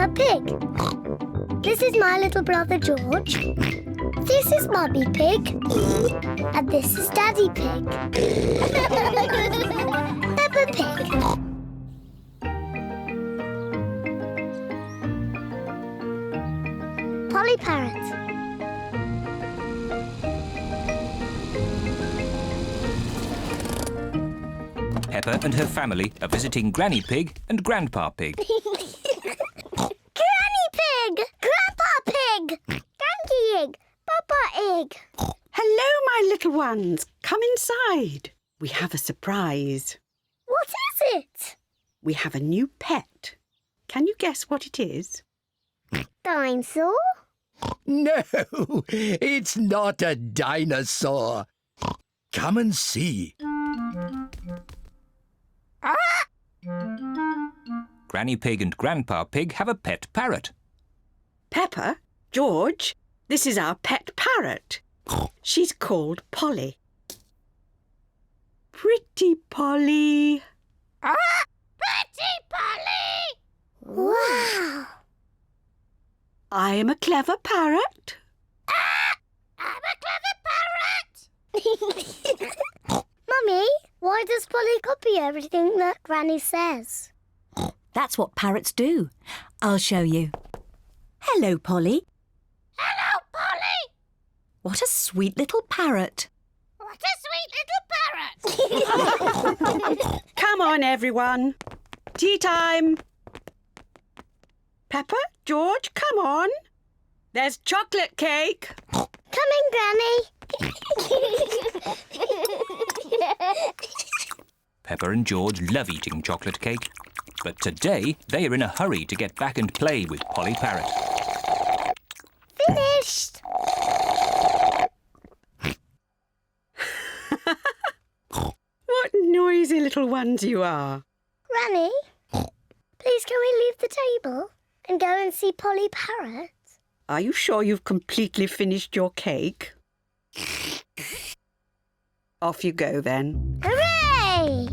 Peppa Pig. This is my little brother George. This is Mummy Pig. And this is Daddy Pig. Peppa Pig. Polly Parrot. Peppa and her family are visiting Granny Pig and Grandpa Pig. Granny Pig! Grandpa Pig! Granky Egg! Papa Egg! Hello, my little ones. Come inside. We have a surprise. What is it? We have a new pet. Can you guess what it is? Dinosaur? No, it's not a dinosaur. Come and see. Granny Pig and Grandpa Pig have a pet parrot. Peppa, George, this is our pet parrot. She's called Polly. Pretty Polly. Pretty Polly! Wow! I'm a clever parrot. I'm a clever parrot! Mummy, why does Polly copy everything that Granny says? That's what parrots do. I'll show you. Hello, Polly. Hello, Polly! What a sweet little parrot. What a sweet little parrot! Come on, everyone. Tea time. Peppa, George, come on. There's chocolate cake. Coming, Granny! Peppa and George love eating chocolate cake, but today they are in a hurry to get back and play with Polly Parrot. Finished! What noisy little ones you are. Granny, please can we leave the table and go and see Polly Parrot? Are you sure you've completely finished your cake? Off you go, then. Hooray!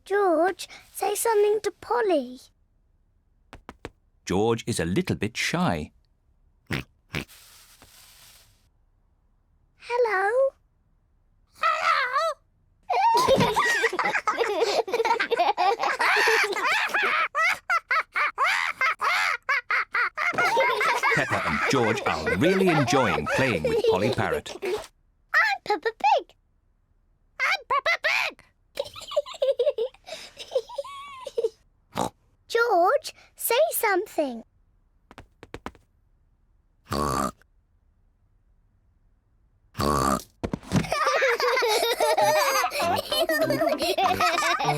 George, say something to Polly. George is a little bit shy. Hello? Peppa and George are really enjoying playing with Polly Parrot. I'm Peppa Pig. I'm Peppa Pig. George, say something.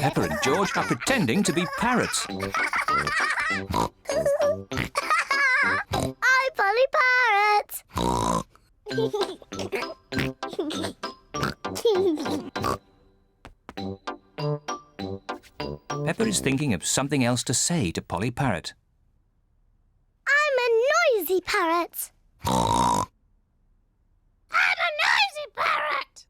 Peppa and George are pretending to be parrots. I'm Polly Parrot. Peppa is thinking of something else to say to Polly Parrot. I'm a noisy parrot. I'm a noisy parrot.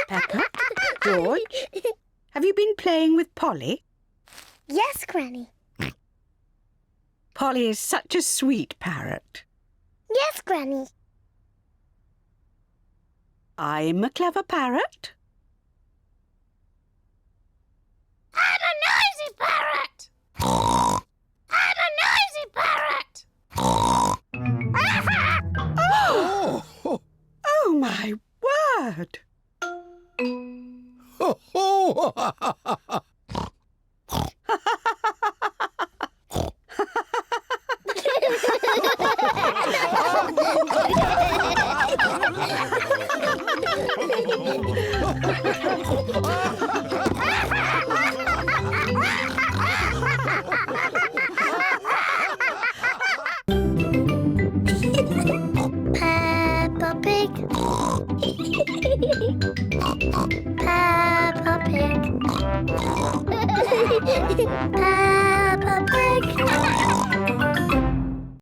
Peppa, George, have you been playing with Polly? Yes, Granny. Polly is such a sweet parrot. Yes, Granny. I'm a clever parrot. I'm a noisy parrot. I'm a noisy parrot. Oh, Oh, my word! ho, ho. Peppa Pig. Peppa Pig. Peppa Pig.